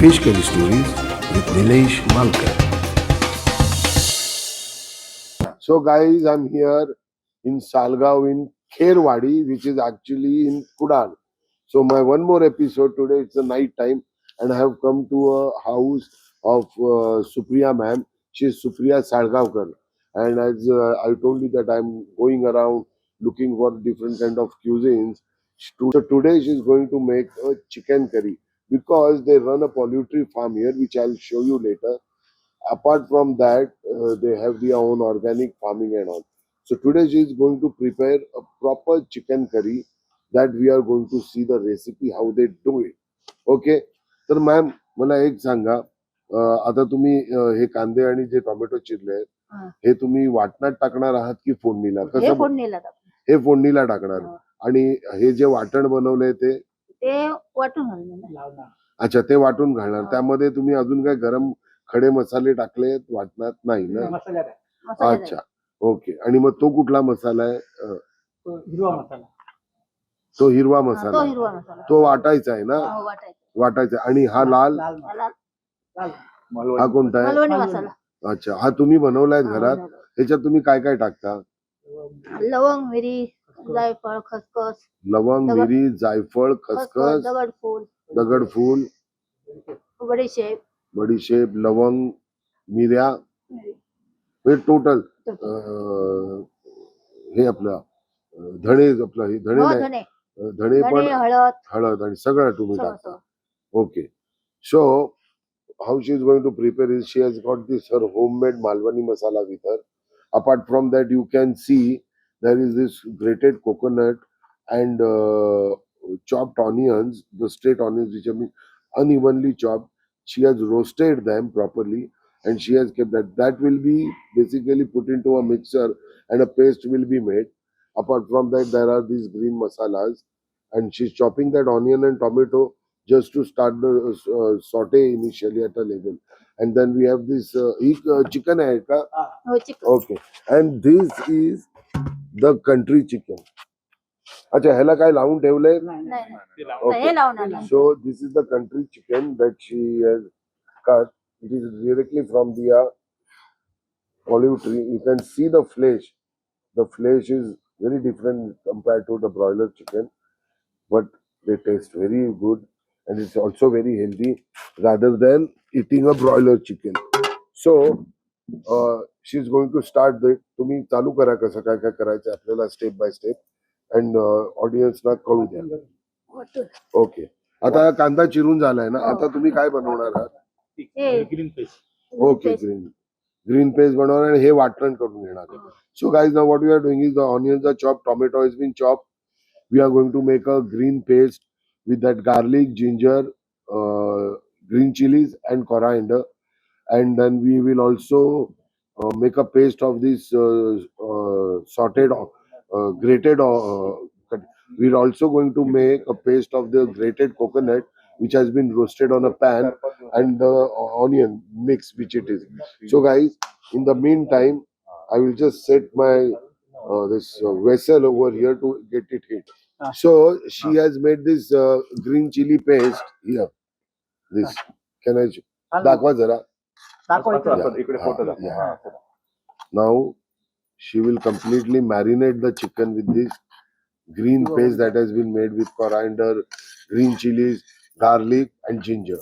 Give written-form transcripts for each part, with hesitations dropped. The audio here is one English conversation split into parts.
Fish Curry Stories with Nilesh Malkar. So guys, I'm here in Salgaon in Kherwadi, which is actually in Kudal. So my one more episode today, it's a night time and I have come to a house of Supriya ma'am. She is Supriya Salgaonkar. And as I told you that I'm going around looking for different kind of cuisines. So today she's going to make a chicken curry because they run a poultry farm here, which I'll show you later. Apart from that, they have their own organic farming and all. So today she is going to prepare a proper chicken curry that we are going to see the recipe how they do it. Okay. तर ma'am मला एक सांगा, आता तुम्ही हे कांदे आणि जे tomato Chirle आहेत हा. हे तुम्ही वाटणात टाकणार आहात की फोडणीला? हे कसं फोडणीला टाकू. हे फोडणीला टाकणार हा. आणि हे जे वाटण बनवलंय ते ते वाटून घालणार. अच्छा ते वाटून घालणार. हा. त्यामध्ये तुम्ही अजून काय गरम खडे मसाले टाकले वाटणात नाही ना? मसाला अच्छा ओके. आणि मग तो कुठला मसाला आहे? हिरवा मसाला. तो हिरवा तो मसाला हिरवा मसाला. तो वाटायचा आहे ना? हो, वाटायचं. वाटायचा. आणि हा लाल त्याला हा कोणता आहे? मालवणी मसाला. अच्छा हा तुम्ही बनवलाय हा, घरात? बनवलं. त्याच्यात तुम्ही काय काय टाकता? लवंग, मिरी, जायफळ, खसखस, लवंग, दगड- मिरी, जायफळ, खसखस, दगडफूल, दगडफूल, बडीशेप, बडीशेप, लवंग, मिऱ्या, हे टोटल हे आपलं धणे, आपलं हे धणे हो, नाही, धने, धणे पण, धने, हळद, हळद आणि सगळं तुम्ही सगळं, टाकता. सगळं. Okay. So, how she is going to prepare is she has got this her homemade Malwani masala with her. Apart from that, you can see there is this grated coconut and chopped onions, the straight onions which have been unevenly chopped. She has roasted them properly and she has kept that. That will be basically put into a mixer and a paste will be made. Apart from that, there are these green masalas and she's chopping that onion and tomato just to start the saute initially at a level. And then we have this chicken hai ka? हो, chicken. Okay. And this is the country chicken. अच्छा ह्याला काय लावून ठेवलंय? नाही, नाही. Okay. हे लावणार. So this is the country chicken that she has cut. It is directly from the olive tree. You can see the flesh. The flesh is very different compared to the broiler chicken, but they taste very good and it's also very healthy rather than eating a broiler chicken. So she's going to start the. तुम्ही चालू करा कसं काय काय करायचं आपल्याला step by step and ऑडियन्सला कळू द्या. ओके. आता कांदा चिरून झालाय ना? आता तुम्ही काय बनवणार आहात? हे green paste. Okay. Green paste बनवणार आणि हे वाटण करून घेणार आहे. So guys, now what we are doing is the onions are chopped, tomato has been chopped. We are going to make a green paste with that garlic, ginger, green chilies and coriander. And then we will also make a paste of this sauteed, grated. We're also going to make a paste of the grated coconut which has been roasted on a pan and the onion mix which it is. So guys, in the meantime, I will just set my this vessel over here to get it heat. So she has made this green chili paste here. This can I दाखवा जरा? Yeah. Now she will completely marinate the chicken with this green paste that has been made with coriander, green chilies, garlic and ginger.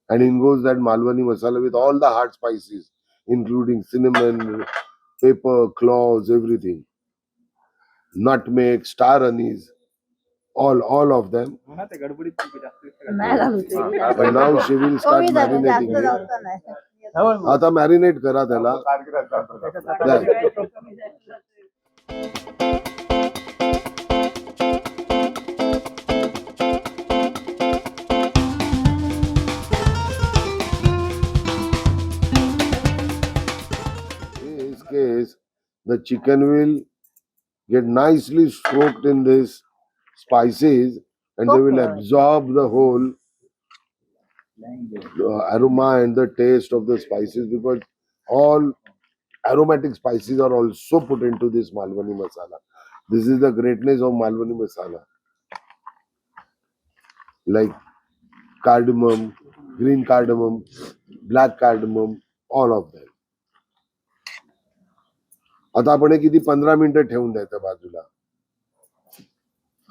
And in goes that Malwani masala with all the hard spices including cinnamon, pepper, cloves, everything. Nutmeg, star anise, all of them. नाही घालू ते. But now she will start कमी झालं, marinating जास्त it. जास्त नाही. आता marinate करा त्याला. In this case, the chicken will get nicely soaked in this spices and they will absorb the whole aroma and the taste of the spices because all aromatic spices are also put into this Malwani masala. This is the greatness of Malwani masala. Like cardamom, green cardamom, black cardamom, all of them. आता आपण हे किती 15 मिनिटं ठेवून द्यायचं बाजूला.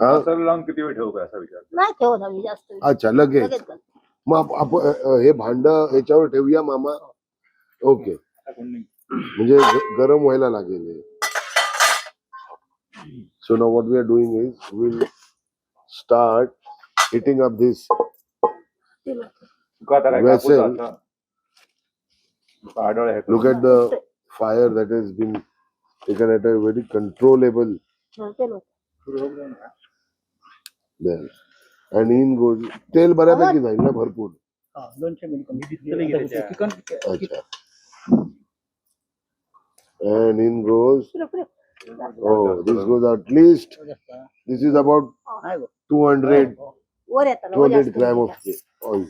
हा मसाला लावून किती वेळ ठेवू का असा विचार. नाही ठेवत आम्ही जास्त वेळ. अच्छा लगेच. लगेच घालतो. मग आपण हे भांड ह्याच्यावर ठेवूया मामा. ओके आता कोण नाही. म्हणजे गरम व्हायला लागेल हे. So now what we are doing is we'll start heating up this तेल होतं. तुका आता काय Vessel. कापूस आता. तुका आढळ आहे. look at the fire that has been taken at a very controllable हा, तेल होतं. there. And in goes तेल बऱ्यापैकी जाईल ना भरपूर. हा, 200 मिली कमी. चिकन अच्छा. And in goes, पुरे, पुरे. oh, this goes at least, this is about नाही गो. 200 वर येतं ना, वर 200 जास्त gram of जास्त. oil.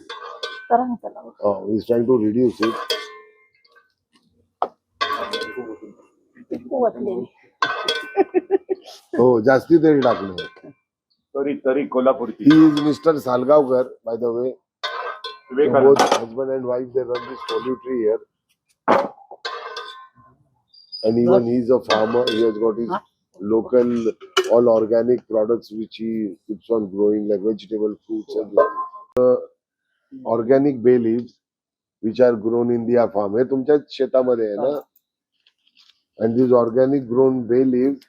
करा ना त्याला. Oh, he's trying to reduce it. खूप वाटलेली. Oh, जास्ती तेल टाकलं. तरी कोल्हापूरची He is Mr. Salgaonkar, by the way. So Vivekananda. both husband and wife, they run this poultry here. And even he's a farmer. He has got his local, all organic products which he keeps on growing, like vegetable, fruits, and organic bay leaves, which are grown in their farm. हे तुमच्याच शेतामध्ये आहे ना? And these organic grown bay leaves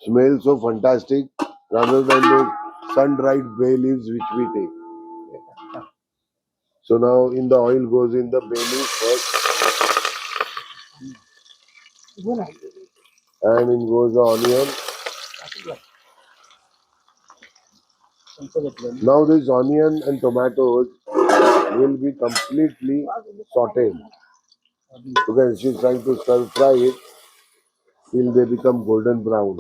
smell so fantastic rather than those sun-dried bay leaves which we take. So now in the oil goes in the bay leaf first, गुण आहे. and in goes the onion. Now this onion and tomatoes will be completely sauteed. Okay, she's trying to stir fry it till they become golden brown.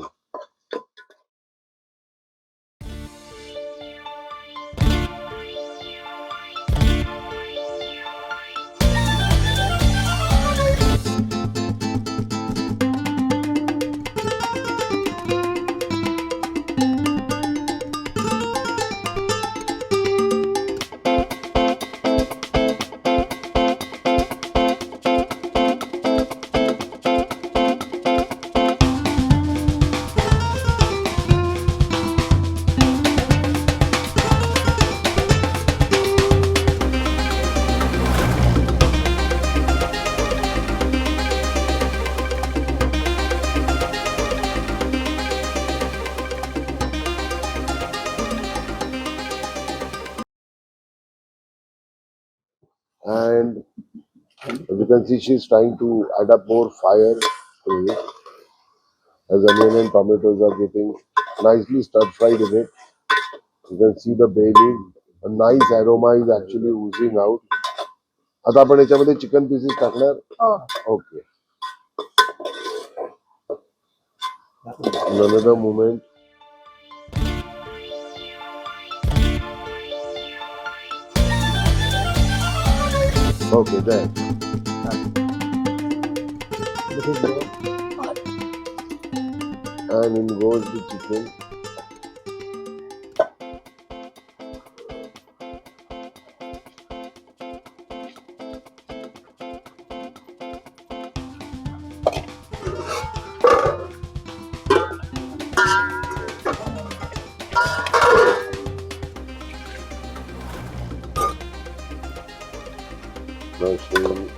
And as you can see, she's trying to add up more fire to it. As onion and tomatoes are getting nicely stir fried in it, you can see the bay leaf. A nice aroma is actually oozing out. आता आपण याच्यामध्ये chicken pieces टाकणार. हो. Okay. Another moment. Okay, there. And in goes the chicken. Now she will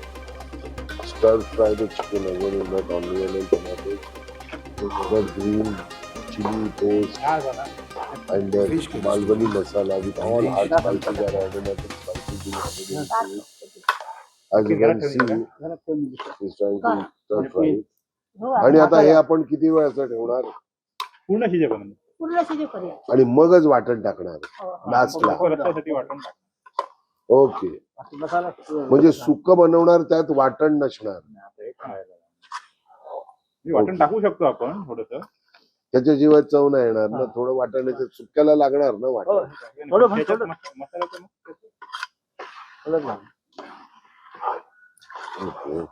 stir fry the chicken again in that onion and tomatoes. That green chili paste and the Malwani masala with all hot spices or aromatic spices being added into it. As you can see, he's trying to stir fry it. हो, आणि आता हे आपण किती वेळ असं ठेवणार पूर्ण शिजेपर्यंत. पूर्ण शिजू करूया. आणि मगच वाटण टाकणार हो, हो. लास्टला. रस्त्यासाठी वाटण टाक. ओके, म्हणजे सुक्क बनवणार त्यात वाटण नसणार. आता हे खायला. हे वाटण टाकू शकतो आपण थोडस. त्याच्याशिवाय चव नाही येणार ना. थोडं वाटण याच्यात सुक्याला लागणार ना वाटण. मसाल्याचं ओके.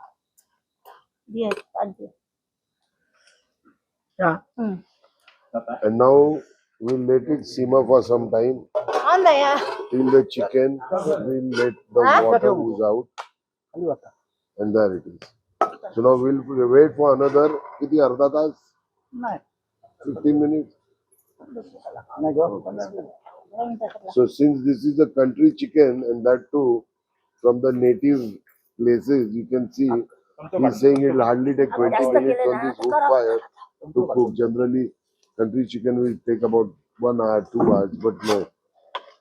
दे, आज दे. हा. हम्म. And now we'll let it simmer for some time. आणलं या. till the chicken will let the water ooze out, खाली वाटा. and there it is. So now we'll wait for another किती अर्धा तास नाही 15 minutes. नाही गं. 15 minute. So since this is a country chicken and that too from the native places, you can see he's saying it will hardly take 20 minutes on this wood fire to cook. Generally, country chicken will take about 1 hour, 2 hours, but no.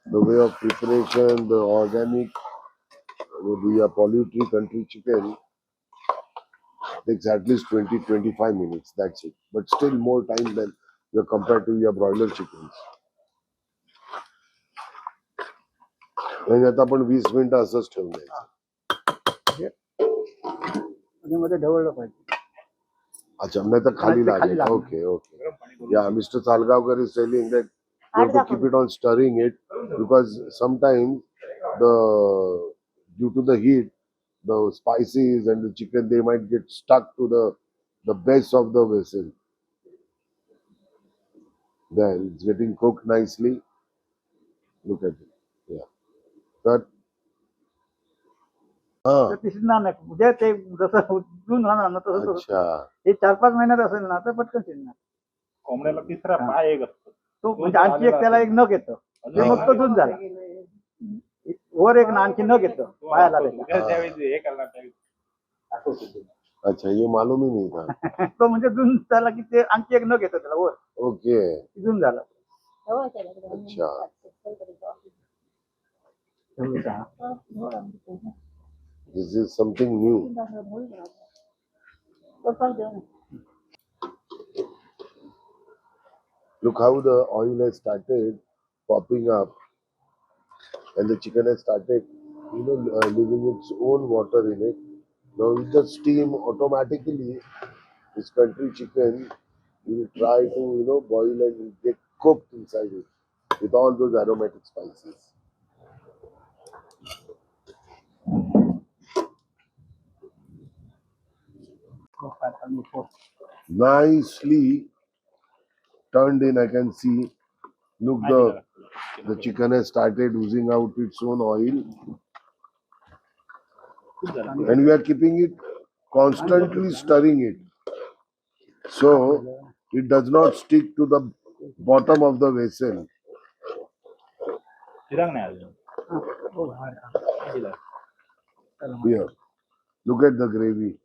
The way of preparation, the organic, the poultry country chicken takes at least 20-25 minutes. That's it. But still more time than you compared to your broiler chickens. आणि आता आपण 20 मिनिटं असंच ठेवून द्यायचं. आणि मध्ये ढवळलं पाहिजे. अच्छा नाही तर खाली लागेल. लागेल. Okay, okay. Yeah, Mr. Salgaonkar is telling that you have to keep it on stirring it because sometimes due to the heat, the spices and the chicken, they might get stuck to the base of the vessel. Then it's getting cooked nicely. Look at it. Yeah. Cut. तर ती शिजणार नाही. उद्या ते जसं जून राहणार ना तसं तसं अच्छा. हे 4-5 महिन्यात असेल ना तर पटकन शिजणार. कोंबड्याला तिसरा पाय एक असतो. तो म्हणजे आणखी एक त्याला एक नख येतं ते मग तो जून झाला. वर एक ना आणखी नख येतं पायाला त्याच्या. त्यावेळेस हे करणार त्यावेळेस अच्छा, ये मालूम ही नहीं था. तो म्हणजे जून झाला की ते आणखी एक नख येतं त्याला वर ओके. जून झाला. अच्छा. This is something new. Look how the oil has started popping up and the chicken has started, leaving its own water in it. Now with the steam, automatically this country chicken will try to, boil and get cooked inside it with all those aromatic spices. Nicely turned in, I can see. Look, the chicken has started oozing out its own oil, and we are keeping it constantly stirring it, so it does not stick to the bottom of the vessel. चिराग नाही अजून. Here, look at the gravy.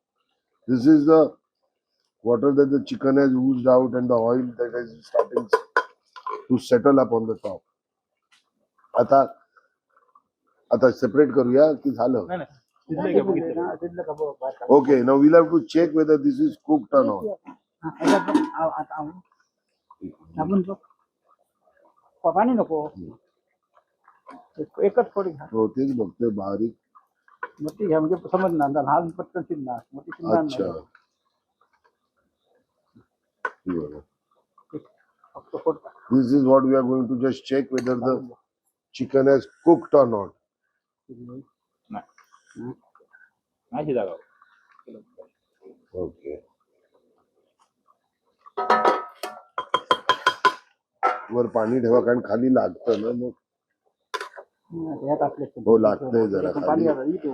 This is the water that the chicken has oozed out and the oil that is starting to settle up on the top. आता separate करूया की झालं? नाही नाही. शिजलंय का बघितलं? Okay, now we'll have to check whether this is cooked or not. आपण पाणी नको एकच थोडी घ्या. हो तेच बघतोय बारीक. मोठी घ्या म्हणजे समजणार लहान पटकन शिजणार मोठी शिजणार अच्छा. नाही. Here. फक्त फोडता. This is what we are going to just check whether the chicken has cooked or not. नाही शिजागा. Okay. वर पाणी ठेवा कारण खाली लागतं ना मग. ह्यात आपले हो लागतंय जरा पाणी खाली. घाला, इथे ठेव.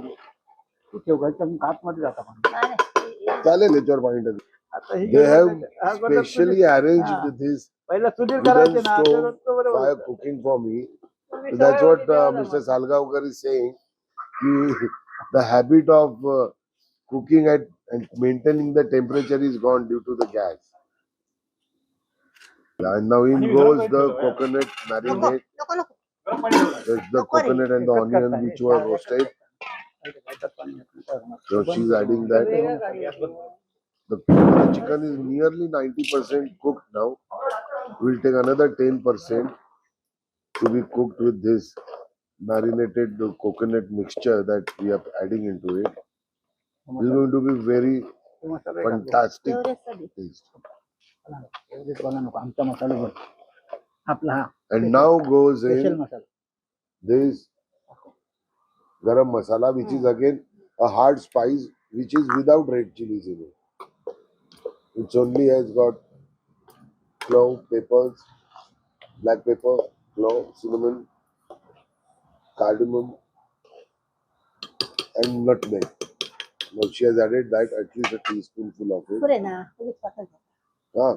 तू ठेव घरच्या आतमध्ये जाता पाणी. चालेल याच्यावर पाणी टाक. आता ही They have हा, बरोबर. specially arranged this पहिला सुधीर wooden करायचे ना तर stove तो बरोबर fire होतं. cooking for me. तुम्ही So that's सवय what होती तेव्हा Mr. जमत. Salgaonkar is saying. Ki the habit of cooking and maintaining the temperature is gone due to the gas. And now in goes the coconut marinade. गरम पाणी ठेवलं. That's the coconut and the onion which were roasted. So she's adding that. The chicken is nearly 90% cooked now. We'll take another 10% to be cooked with this marinated coconut mixture that we are adding into it. This is going to be very fantastic taste. एवढेच बनवू नको. आमचा मसाला बघ आपला हा And now goes special in masala. this garam masala, which is again a hard spice, which is without red chilies in it. It's only has got clove, peppers, black pepper, clove, cinnamon, cardamom, and nutmeg. Now she has added that at least a teaspoonful of it. पुरे ना उगीच टाकायचं. Ah,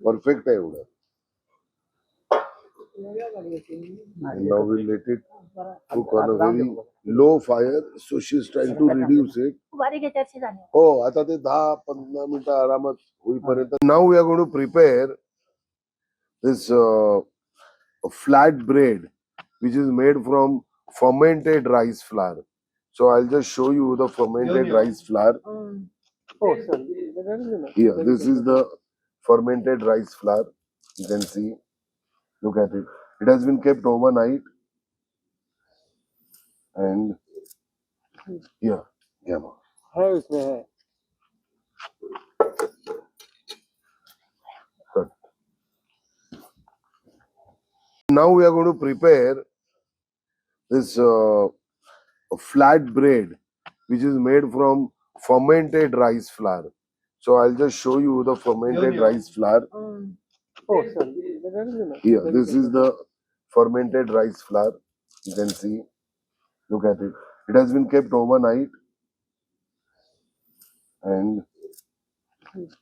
perfect आहे एवढं. And now we'll let it cook on a very low fire. So she's trying to reduce it. बारीक याच्यावरची झाली. हो आता ते 10-15 मिनिटं आरामात होईपर्यंत. Now we are going to prepare this flat bread which is made from fermented rice flour. So I'll just show you the fermented rice flour. हो sir. Here, this is the fermented rice flour. You can see. Look at it. It has been kept overnight. And here, yeah. है उसमें है. Good. Now we are going to prepare this flat bread which is made from fermented rice flour. So I'll just show you the fermented rice flour. हो sir. Here, this is the fermented rice flour. You can see. Look at it. It has been kept overnight. And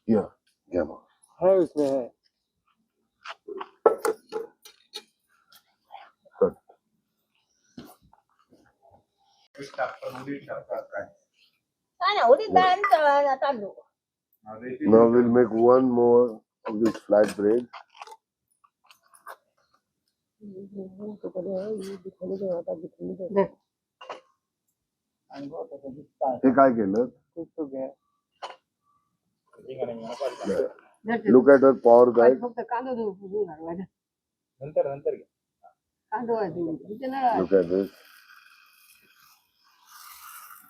here, yeah. है उसमें है. Good. काय ना उडीद डाळ तांदूळ. Now we'll make one more of this flat bread. हे काय केलं? Look at her power guide. फक्त कांदा धुवून घालवायचा. नंतर घे. कांदा धुवून. Look at this.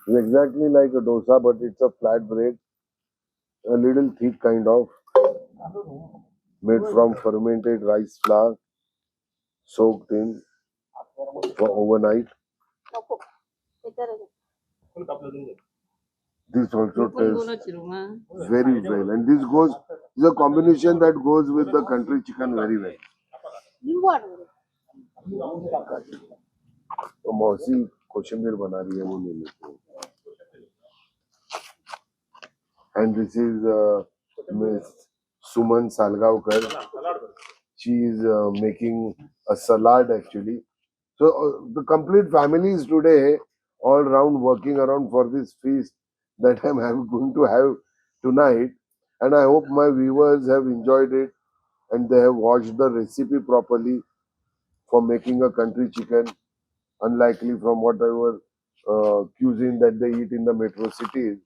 It's exactly like a dosa, but it's a flat bread, a little thick kind of, made from fermented rice flour, soaked in for overnight. नको. ते करायचं. फुल कापलं तरी चालेल. This also tastes very well, and this is a combination that goes with the country chicken very well. लिंबू आठवलं. तो मौसी कोशिंबीर बना रही है वो ले लेते हैं. And this is Miss Suman Salgaonkar. She is making a salad actually. So the complete family is today all round working around for this feast that I'm going to have tonight. And I hope my viewers have enjoyed it and they have watched the recipe properly for making a country chicken, unlikely from whatever cuisine that they eat in the metro cities.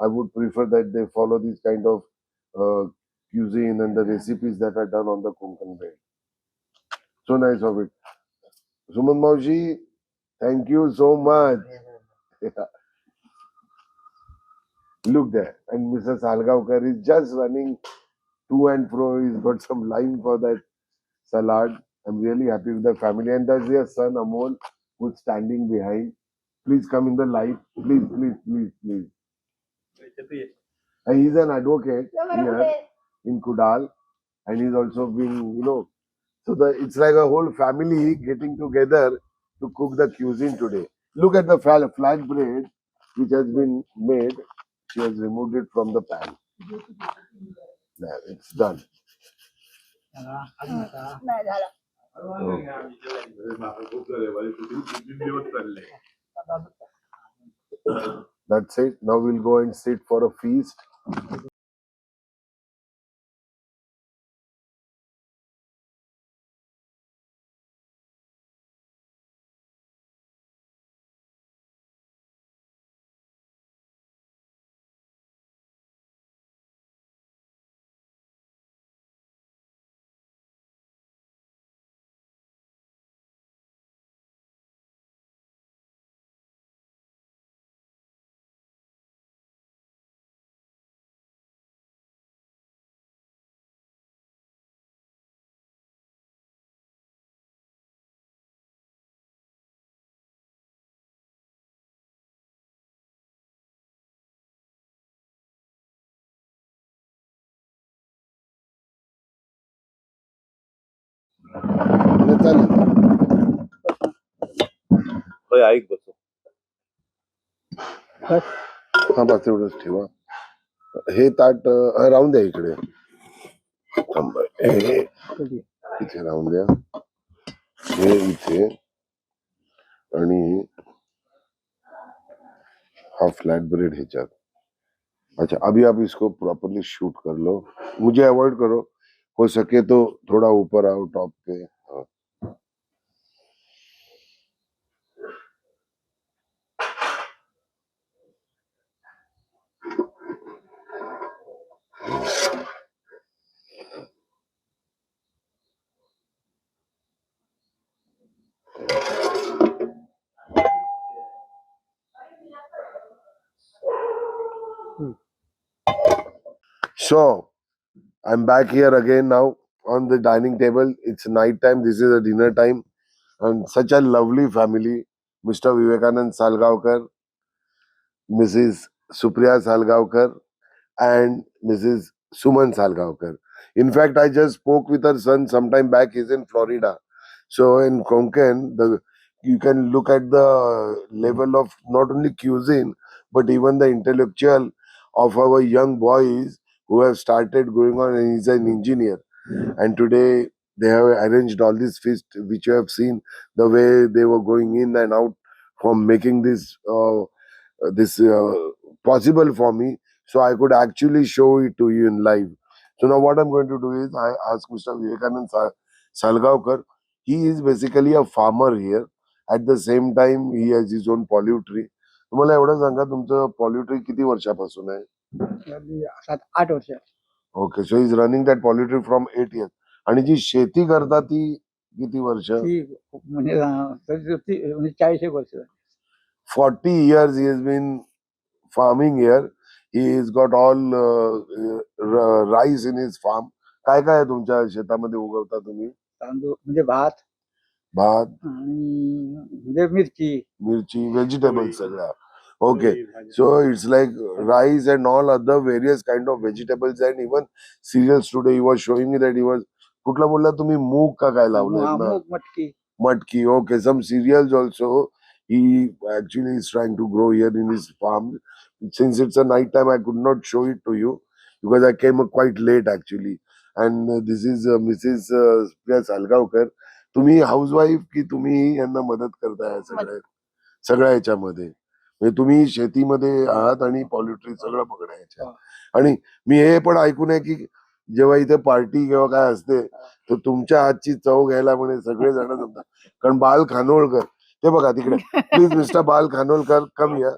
I would prefer that they follow this kind of cuisine and the recipes that are done on the Konkan belt. So nice of it. Suman Maushi, thank you so much. Look there. And Mrs. Salgaonkar is just running to and fro. He's got some lime for that salad. I'm really happy with the family. And there's their son Amol who's standing behind. Please come in the light. Please, please, please, please. And he's an advocate here in Kudal. And he's also being, so it's like a whole family getting together to cook the cuisine today. Look at the flat bread which has been made. She has removed it from the pan. There, it's done. नाही झालं. That's it. Now we'll go and sit for a feast. चालेल. ऐक बसो. हा बस एवढंच ठेवा. हे ताट राहून द्या इकडे. थांबा. हे इथे राहून द्या. हे इथे आणि हा फ्लैट ब्रेड ह्याच्यात. अच्छा, अभी आप इसको प्रॉपरली शूट कर लो. मुझे अवॉइड करो, हो सके तो थोड़ा ऊपर आओ टॉप पे. हाँ. So I'm back here again now on the dining table. It's night time. This is a dinner time, and such a lovely family. Mr. Vivekanand Salgaonkar, Mrs. Supriya Salgaonkar, and Mrs. Suman Salgaonkar. In fact, I just spoke with her son sometime back. He's in Florida. So in Konkan, you can look at the level of not only cuisine but even the intellectual of our young boys who have started going on. And he's an engineer, and today they have arranged all this feast, which you have seen the way they were going in and out from making this possible for me, so I could actually show it to you in live. So now what I'm going to do is I ask Mr. Vivekanand Salgaonkar. He is basically a farmer here. At the same time, he has his own poultry. तुम्हाला एवढं सांगा, तुमचं poultry किती वर्षापासून आहे? 7-8 वर्ष. Okay, so is running that poultry from 8 years. आणि जी शेती करता ती किती वर्ष? ती म्हणजे 40 वर्ष. 40 years he has been farming here. He's got all rice in his farm. काय काय आहे तुमच्या शेतामध्ये उगवता तुम्ही? तांदूळ म्हणजे भात भात, आणि म्हणजे मिरची, व्हेजिटेबल्स सगळ्या. Okay, so it's like rice and all other various kind of vegetables and even cereals. Today he was showing me that he was, कुठला बोलला तुम्ही, मूग का काय लावलंय ना? मूग, मटकी. Matki. Okay, some cereals also he actually is trying to grow here in his farm. Since it's a night time, I could not show it to you because I came quite late actually. And this is Mrs. Priya Salgaonkar. तुम्ही housewife की तुम्ही यांना मदत करताय सगळ्या ह्याच्यामध्ये? म्हणजे तुम्ही शेतीमध्ये आहात आणि पॉल्युट्री सगळं बघण्याच्या. आणि मी हे पण ऐकून आहे की जेव्हा इथे पार्टी किंवा काय असते तर तुमच्या हातची चव घ्यायला म्हणे सगळे जण जमतात. कारण बाल खानोळकर, ते बघा तिकडे, प्लीज मिस्टर बाल Khanolkar, come here.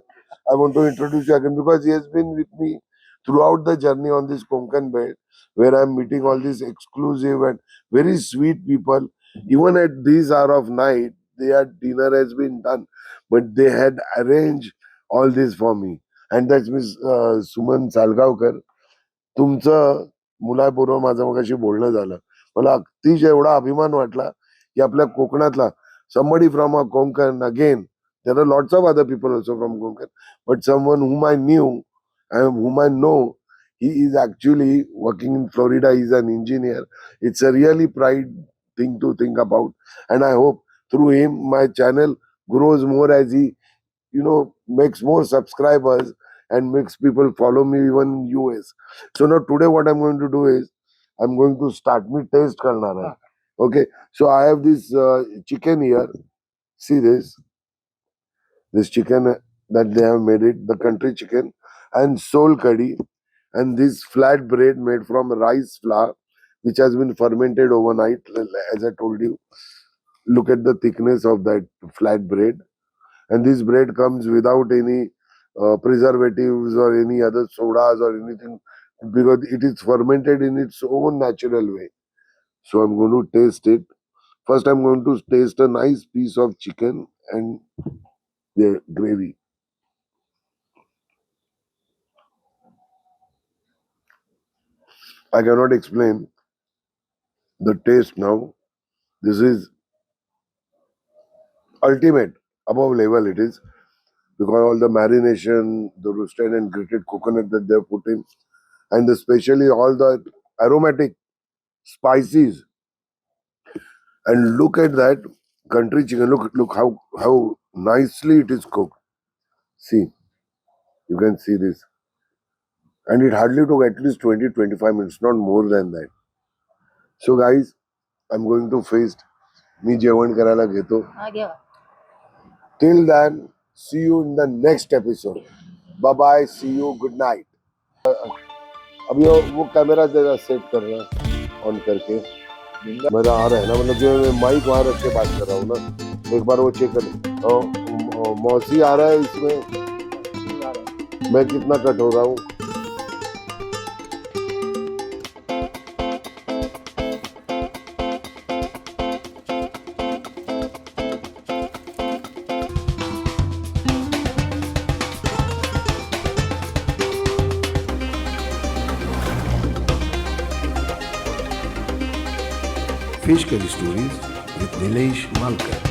I want to introduce you again because he has been with me throughout the journey on this Konkan belt, where I am meeting all these exclusive and very sweet people. Even at this hour of night, their dinner has been done, but they had arranged all this for me. And that's Miss Suman Salgaonkar. तुमचं मुलाबरोबर माझं मगाशी बोलणं झालं. मला अतिशय एवढा अभिमान वाटला की आपल्या कोकणातला somebody from a Konkan, again there are lots of other people also from Konkan, but someone whom I knew and whom I know, he is actually working in Florida. He's an engineer. It's a really pride thing to think about, and I hope through him my channel grows more as he, makes more subscribers and makes people follow me even in US. So now today what I'm going to do is I'm going to start me taste karnar hai. Okay, so I have this chicken here. See this chicken that they have made it, the country chicken, and soul curry, and this flat bread made from rice flour, which has been fermented overnight. As I told you, look at the thickness of that flat bread, and this bread comes without any preservatives or any other sodas or anything, because it is fermented in its own natural way. So I'm going to taste it. First, I'm going to taste a nice piece of chicken and the gravy. I cannot explain the taste now. This is ultimate, above level it is, because all the marination, the roasted and grated coconut that they have put in, and especially all the aromatic spices. And look at that country chicken. Look how nicely it is cooked. See, you can see this. And it hardly took at least 20-25 minutes, not more than that. So guys, I'm going to feast. मी जेवण करायला घेतो. हा घेवा. Till then, see you in the next episode. Bye bye, see you, good night. अभी वो camera जरा set कर रहा ऑन करके मेरा आ रहा है ना, मतलब जो मैं माइक वहां रख के बात कर रहा हूँ ना, एक बार वो चेक कर। मौसी आ रहा है इसमें, मैं कितना कट हो रहा हूँ। Fish Curry Stories with Nilesh Malkar.